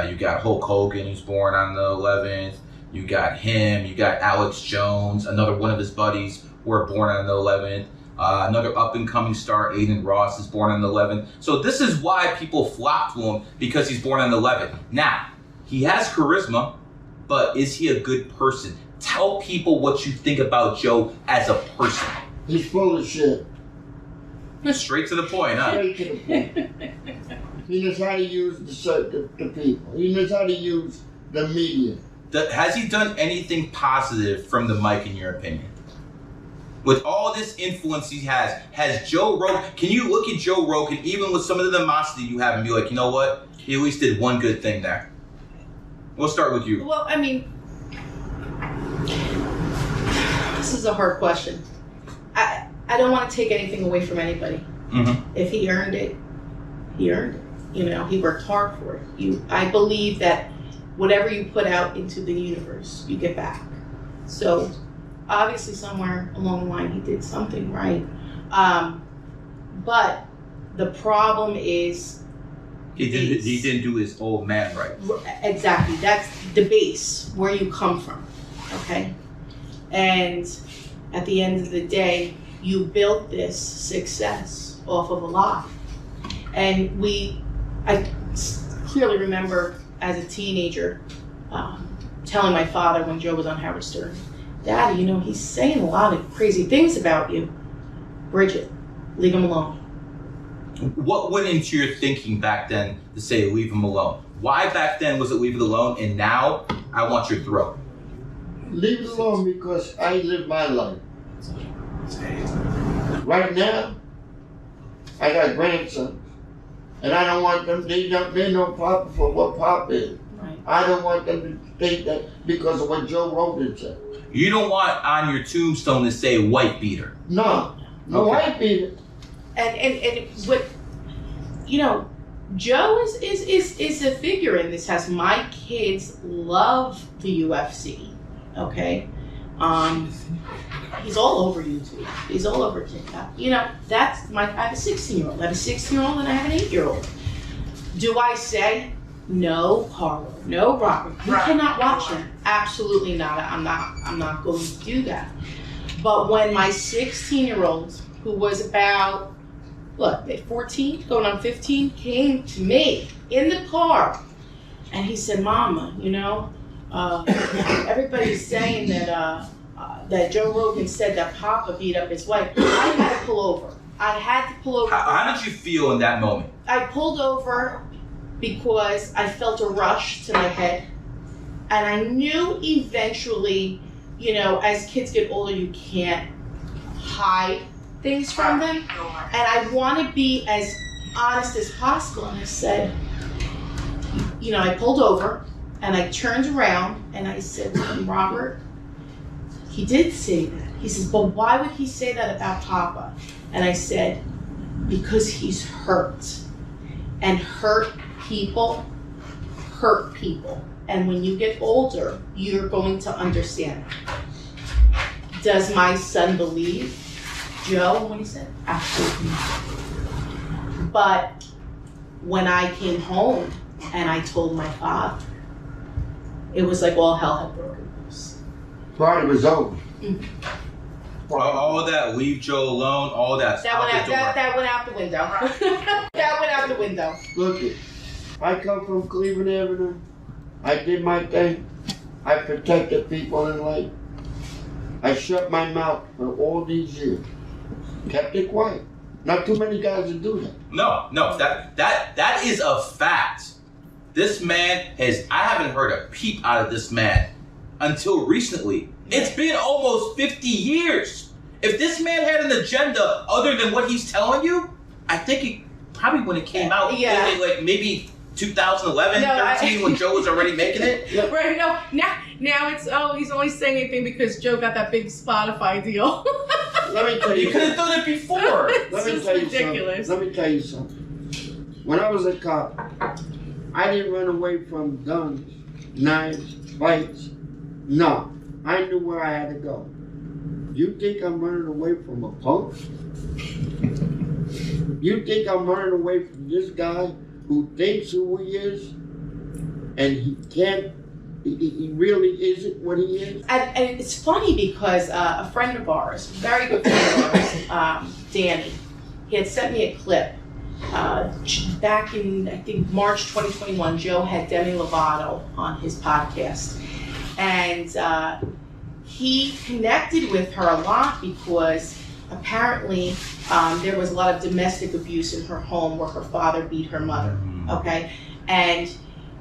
You got Hulk Hogan, who's born on the 11th. You got him. You got Alex Jones, another one of his buddies who are born on the 11th. Another up-and-coming star, Aiden Ross, is born on the 11th. So this is why people flock to him, because he's born on the 11th. Now, he has charisma, but is he a good person? Tell people what you think about Joe as a person. He's full of shit. Straight to the point, huh? Straight to the point. He knows how to use the people. He knows how to use the media. Has he done anything positive from the mic, in your opinion? With all this influence he has Joe Rogan, can you look at Joe Rogan, even with some of the animosity you have, and be like, you know what? He at least did one good thing there. We'll start with you. Well, I mean, this is a hard question. I don't want to take anything away from anybody. If he earned it, he earned it. You know, he worked hard for it. I believe that whatever you put out into the universe, you get back. So obviously somewhere along the line he did something right. But the problem is he didn't do his old man right. Exactly. That's the base, where you come from. Okay? And at the end of the day, you built this success off of a lie. And I clearly remember as a teenager telling my father when Joe was on Howard Stern, Daddy, you know, he's saying a lot of crazy things about you. Bridget, leave him alone. What went into your thinking back then to say leave him alone? Why back then was it leave it alone, and now I want your throat? Leave it alone because I live my life. Right now, I got grandsons, and I don't want them, they know Papa for what Papa is. Right. I don't want them to think that because of what Joe Rogan said. You don't want on your tombstone to say white beater. No white beater. And what, you know, Joe is a figure in this house. My kids love the UFC. Okay, he's all over YouTube. He's all over TikTok. You know, I have a 16-year-old. I have a 16-year-old and I have an 8-year-old. Do I say no Carlo, no Robert? You cannot watch them. Absolutely not. I'm not going to do that. But when my 16-year-old, who was about 14, going on 15, came to me in the car, and he said, "Mama, you know, everybody's saying that Joe Rogan said that Papa beat up his wife." I had to pull over. How did you feel in that moment? I pulled over because I felt a rush to my head, and I knew eventually you know, as kids get older, you can't hide things from them. And I want to be as honest as possible. And I said, you know, I pulled over and I turned around and I said to him, Robert, he did say that. He says, but why would he say that about Papa? And I said, because he's hurt. And hurt people hurt people. And when you get older, you're going to understand. Does my son believe Joe when he said? Absolutely not. But when I came home and I told my father, it was like all hell had broken loose. Part of his own. Mm-hmm. All that leave Joe alone, all that. That went out the window. That went out the window. Look it. I come from Cleveland Avenue. I did my thing. I protected people in life. I shut my mouth for all these years. Kept it quiet. Not too many guys that do that. No, that is a fact. This man I haven't heard a peep out of this man until recently. It's been almost 50 years. If this man had an agenda other than what he's telling you, I think it probably when it came out, like maybe 2011, 13, when Joe was already making it. Right, no, now it's, he's only saying anything because Joe got that big Spotify deal. Let me tell you. You could have done it before. Let me tell you something. When I was a cop, I didn't run away from guns, knives, fights. No, I knew where I had to go. You think I'm running away from a punk? You think I'm running away from this guy who thinks who he is, and he can't, he really isn't what he is? And it's funny because a friend of ours, very good friend of ours, Danny, he had sent me a clip. Back in, I think, March 2021, Joe had Demi Lovato on his podcast. And he connected with her a lot because apparently there was a lot of domestic abuse in her home where her father beat her mother, okay? And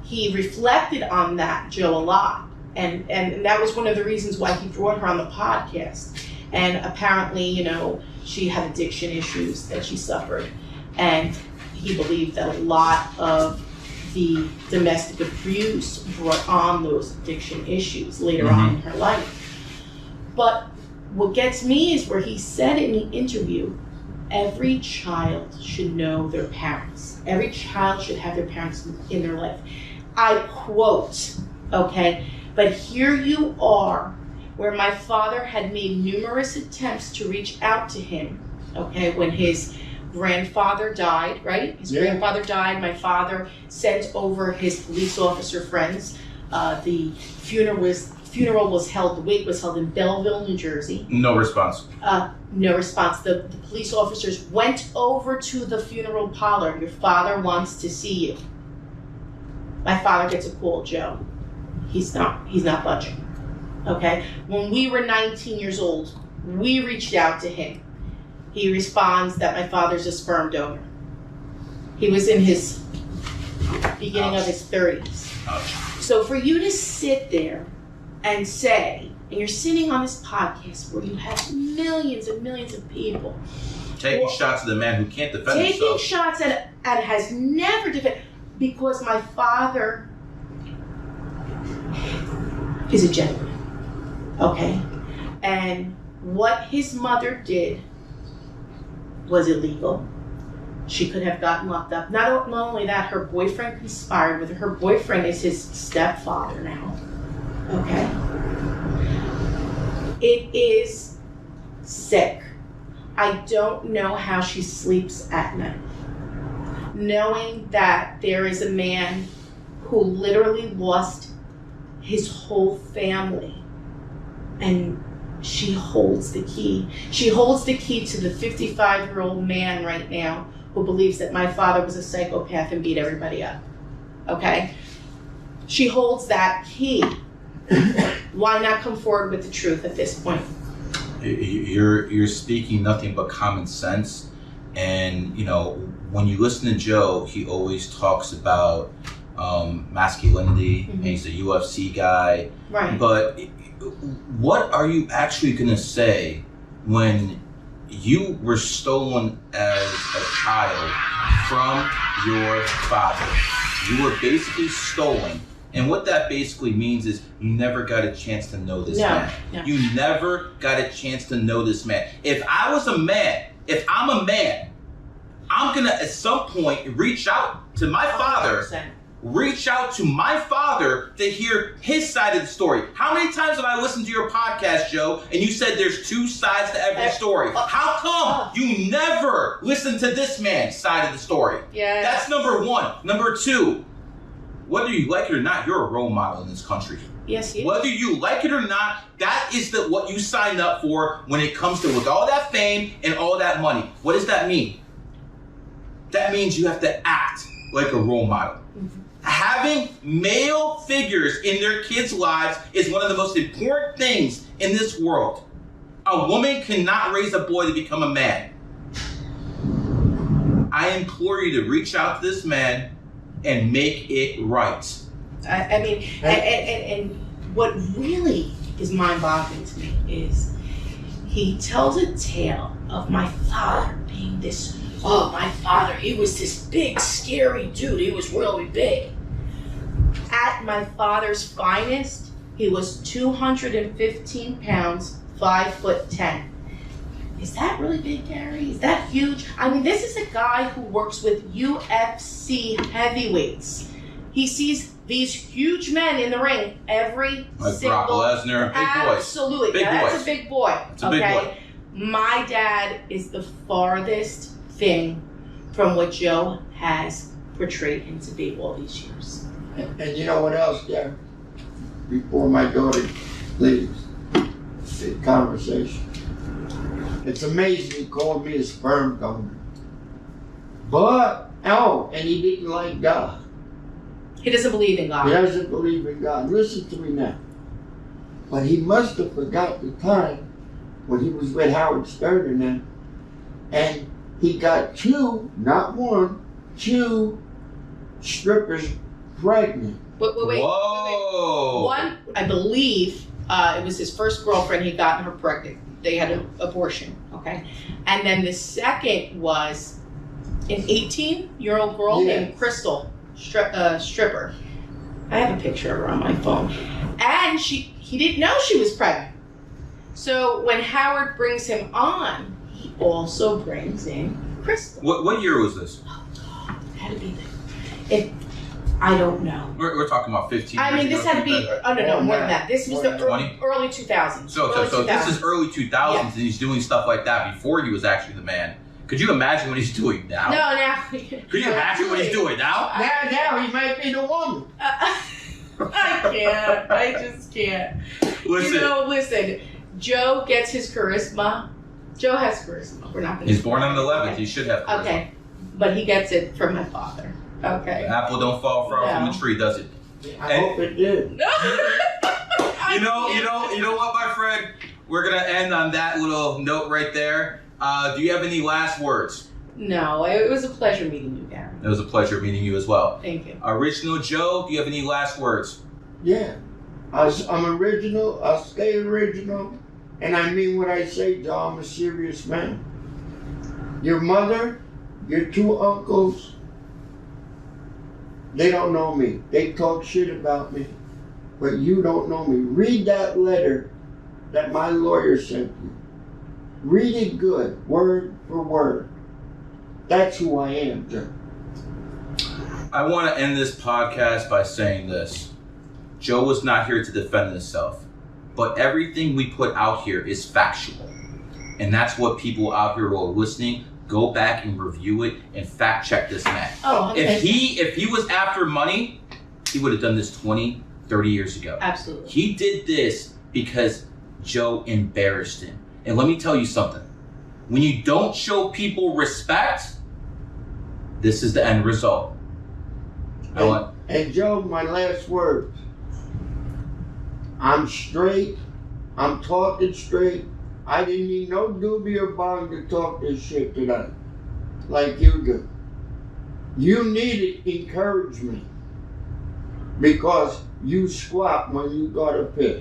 he reflected on that, Joe, a lot. And that was one of the reasons why he brought her on the podcast. And apparently, you know, she had addiction issues that she suffered. And he believed that a lot of the domestic abuse brought on those addiction issues later on in her life. But what gets me is where he said in the interview, every child should know their parents. Every child should have their parents in their life. I quote, okay, but here you are, where my father had made numerous attempts to reach out to him, okay, when his grandfather died, right? His grandfather died. My father sent over his police officer friends. The funeral was held, the wake was held in Belleville, New Jersey. No response. No response. The police officers went over to the funeral parlor. Your father wants to see you. My father gets a call, Joe. He's not budging. Okay? When we were 19 years old, we reached out to him. He responds that my father's a sperm donor. He was in his beginning of his 30s. So for you to sit there and say, and you're sitting on this podcast where you have millions and millions of people taking shots at the man who can't defend himself. Taking shots at has never defended, because my father is a gentleman, okay? And what his mother did was illegal. She could have gotten locked up. Not only that, her boyfriend conspired with her. Her boyfriend is his stepfather now, okay? It is sick. I don't know how she sleeps at night, knowing that there is a man who literally lost his whole family, and she holds the key. She holds the key to the 55-year-old man right now who believes that my father was a psychopath and beat everybody up, okay? She holds that key. Why not come forward with the truth at this point? You're speaking nothing but common sense. And, you know, when you listen to Joe, he always talks about masculinity, and he's a UFC guy. Right. But what are you actually going to say when you were stolen as a child from your father? You were basically stolen. And what that basically means is you never got a chance to know this man. No. You never got a chance to know this man. If I'm a man, I'm going to at some point reach out to my father. 100%. Reach out to my father to hear his side of the story. How many times have I listened to your podcast, Joe, and you said there's two sides to every story? How come you never listen to this man's side of the story? Yeah. That's number one. Number two, whether you like it or not, you're a role model in this country. Yes, he is. Whether you like it or not, that is what you signed up for when it comes to with all that fame and all that money. What does that mean? That means you have to act like a role model. Mm-hmm. Having male figures in their kids' lives is one of the most important things in this world. A woman cannot raise a boy to become a man. I implore you to reach out to this man and make it right. I mean, and what really is mind-boggling to me is he tells a tale of my father being this. Oh, my father, he was this big, scary dude. He was really big. At my father's finest, he was 215 pounds, 5'10". Is that really big, Gary? Is that huge? I mean, this is a guy who works with UFC heavyweights. He sees these huge men in the ring every like single... Brock Lesnar, big boys. Absolutely. Big Now, boys. that's a big boy. It's a big boy. My dad is the farthest thing from what Joe has portrayed him to be all these years. And you know what else, Gary? Before my daughter leaves the conversation, it's amazing he called me a sperm donor. But, and he didn't like God. He doesn't believe in God. He doesn't believe in God. Listen to me now. But he must have forgot the time when he was with Howard Stern and them, and he got two, not one, two strippers pregnant. Wait. Whoa. One, I believe, it was his first girlfriend. He'd gotten her pregnant. They had an abortion, okay? And then the second was an 18-year-old girl named Crystal, stripper. I have a picture of her on my phone. And he didn't know she was pregnant. So when Howard brings him on, he also brings in Crystal. What year was this? Oh, God, it had to be I don't know. We're talking about 15 I mean, this had to be, no, more than that. This was the early 2000s. So this is early 2000s, and he's doing stuff like that before he was actually the man. Could you imagine what he's doing now? No, now. Could you imagine what he's doing now? Now he might be the woman. I can't. I just can't. Listen. Joe gets his charisma. Joe has charisma. We're not going to. He's born on the 11th. He should have charisma. Okay, but he gets it from my father. Okay. The apple don't fall far from the tree, does it? I hope it did. You know what, my friend? We're gonna end on that little note right there. Do you have any last words? No, it was a pleasure meeting you, Gary. It was a pleasure meeting you as well. Thank you. Original Joe, do you have any last words? Yeah. I'm original, I'll stay original, and I mean what I say, Joe. I'm a serious man. Your mother, your two uncles, they don't know me. They talk shit about me, but you don't know me. Read that letter that my lawyer sent you. Read it good, word for word. That's who I am, Joe. I want to end this podcast by saying this. Joe was not here to defend himself, but everything we put out here is factual. And that's what people out here who are listening, go back and review it and fact check this man. Oh, okay. If he was after money, he would have done this 20, 30 years ago. Absolutely. He did this because Joe embarrassed him. And let me tell you something. When you don't show people respect, this is the end result. And Joe, my last words. I'm straight. I'm talking straight. I didn't need no doobie or bong to talk this shit today, like you do. You needed encouragement because you squat when you got a piss.